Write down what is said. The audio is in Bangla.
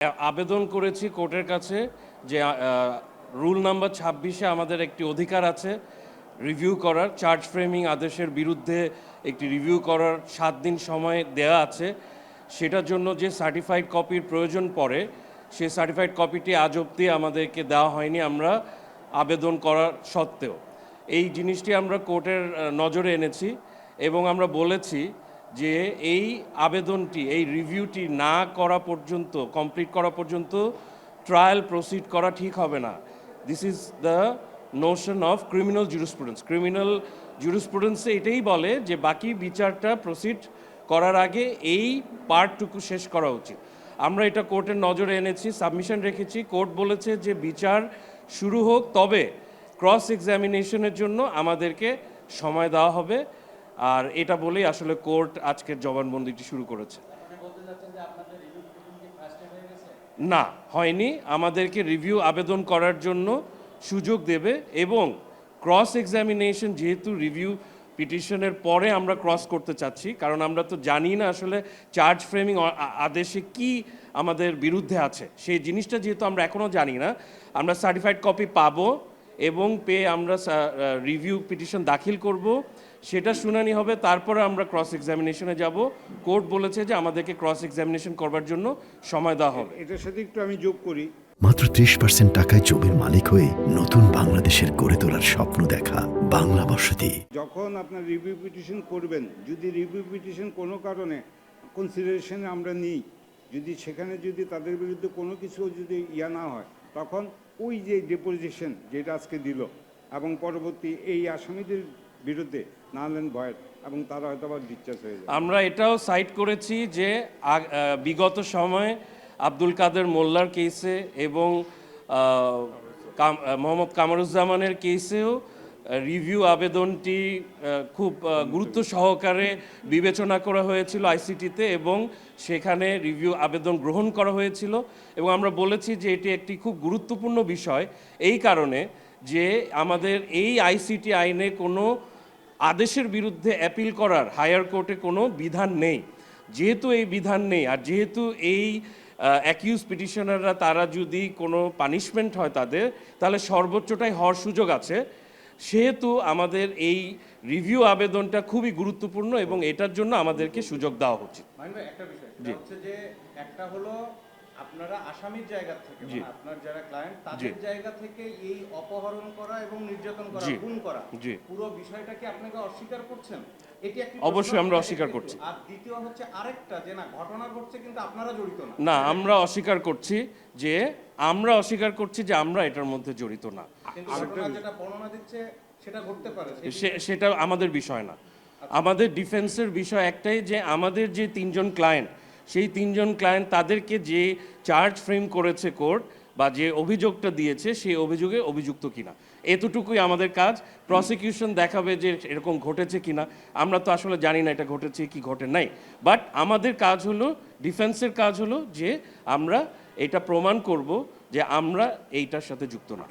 আবেদন করেছি কোর্টের কাছে যে রুল নাম্বার ২৬-এ আমাদের একটি অধিকার আছে রিভিউ করার, চার্জ ফ্রেমিং আদেশের বিরুদ্ধে একটি রিভিউ করার ৭ দিন সময় দেয়া আছে। সেটার জন্য যে সার্টিফাইড কপির প্রয়োজন পড়ে সেই সার্টিফাইড কপিটি আজ অবধি আমাদেরকে দেওয়া হয়নি আমরা আবেদন করার সত্ত্বেও। এই জিনিসটি আমরা কোর্টের নজরে এনেছি এবং আমরা বলেছি যে এই আবেদনটি, এই রিভিউটি না করা পর্যন্ত, কমপ্লিট করা পর্যন্ত ট্রায়াল প্রসিড করা ঠিক হবে না। This is the notion of criminal jurisprudence. Criminal জুরিসপ্রুডেন্সে এটাই বলে যে বাকি বিচারটা প্রসিড করার আগে এই পার্টটুকু শেষ করা উচিত। আমরা এটা কোর্টের নজরে এনেছি, সাবমিশন রেখেছি। কোর্ট বলেছে যে বিচার শুরু হোক, তবে ক্রস এক্সামিনেশনের জন্য আমাদেরকে সময় দেওয়া হবে। আর এটা বলেই আসলে কোর্ট আজকের জবানবন্দিটি শুরু করেছে। না, হয়নি। আমাদেরকে রিভিউ আবেদন করার জন্য সুযোগ দেবে এবং ক্রস এক্সামিনেশন, যেহেতু রিভিউ পিটিশনের পরে আমরা ক্রস করতে চাচ্ছি, কারণ আমরা তো জানি না আসলে চার্জ ফ্রেমিং আদেশে কি আমাদের বিরুদ্ধে আছে, সেই জিনিসটা যেহেতু আমরা এখনও জানি না। আমরা সার্টিফাইড কপি পাবো এবং পেয়ে আমরা রিভিউ পিটিশন দাখিল করব, সেটা শুনানি হবে, তারপরে আমরা ক্রস এক্সামিনেশনে যাব। কোর্ট বলেছে যে আমাদেরকে ক্রস এক্সামিনেশন করবার জন্য সময় দেওয়া হবে। এটার সাথে একটু আমি যোগ করি, মাত্র ৩০% টাকায় জমির মালিক হয়ে নতুন বাংলাদেশের গড়ে তোলার স্বপ্ন দেখা বাংলা বসতি। যখন আপনার রিভিউ পিটিশন করবেন, যদি রিভিউ পিটিশন কোনো কারণে কনসিডারেশনে আমরা নিই, যদি সেখানে যদি তাদের বিরুদ্ধে কোনো কিছু যদি না হয়, তখন ওই যে ডিপোজিশন যেটা আজকে দিল এবং পরবর্তী এই আসামিদের বিরুদ্ধে নালেন ভয়ের এবং তারা হয়তো আবার ডিসচার্জ হয়ে যায়। আমরা এটাও সাইট করেছি যে বিগত সময়ে আব্দুল কাদের মোল্লার কেসে এবং মোহাম্মদ কামরুজ্জামানের কেসেও রিভিউ আবেদনটি খুব গুরুত্ব সহকারে বিবেচনা করা হয়েছিল আইসিটিতে এবং সেখানে রিভিউ আবেদন গ্রহণ করা হয়েছিল। এবং আমরা বলেছি যে এটি একটি খুব গুরুত্বপূর্ণ বিষয় এই কারণে যে আমাদের এই আইসিটি আইনে কোনো আদেশের বিরুদ্ধে অ্যাপিল করার হায়ার কোর্টে কোনো বিধান নেই। যেহেতু এই বিধান নেই, আর যেহেতু এই অ্যাকিউজ পিটিশনাররা তারা যদি কোনো পানিশমেন্ট হয় তাদের, তাহলে সর্বোচ্চটাই হওয়ার সুযোগ আছে। সেহেতু আমাদের এই রিভিউ আবেদনটা খুবই গুরুত্বপূর্ণ এবং এটার জন্য আমাদেরকে সুযোগ দেওয়া উচিত। একটা বিষয় হচ্ছে যে একটা হলো আপনারা আসামির জায়গা থেকে, মানে আপনার যারা ক্লায়েন্ট তাদের জায়গা থেকে এই অপহরণ করা এবং নির্যাতন করা, খুন করা, পুরো বিষয়টাকে আপনাকে অস্বীকার করছেন? এটি একটি অবশ্যই আমরা অস্বীকার করছি। আর দ্বিতীয় হচ্ছে আরেকটা যে না, ঘটনা ঘটছে কিন্তু আপনারা জড়িত না। না, আমরা অস্বীকার করছি যে আমরা এটার মধ্যে জড়িত না। কিন্তু ঘটনা যেটা বর্ণনা দিচ্ছে সেটা ঘটতে পারে, সেটা আমাদের বিষয় না। আমাদের ডিফেন্সের বিষয় একটাই যে আমাদের যে ৩ জন ক্লায়েন্ট, সেই ৩ জন ক্লায়েন্ট তাদেরকে যে চার্জ ফ্রেম করেছে কোর্ট বা যে অভিযোগটা দিয়েছে সেই অভিযোগে অভিযুক্ত কিনা, এতটুকুই আমাদের কাজ। প্রসিকিউশন দেখাবে যে এরকম ঘটেছে কিনা, আমরা তো আসলে জানি না এটা ঘটেছে কি ঘটে নাই। বাট আমাদের কাজ হলো, ডিফেন্সের কাজ হলো যে আমরা এটা প্রমাণ করব যে আমরা এইটার সাথে যুক্ত না।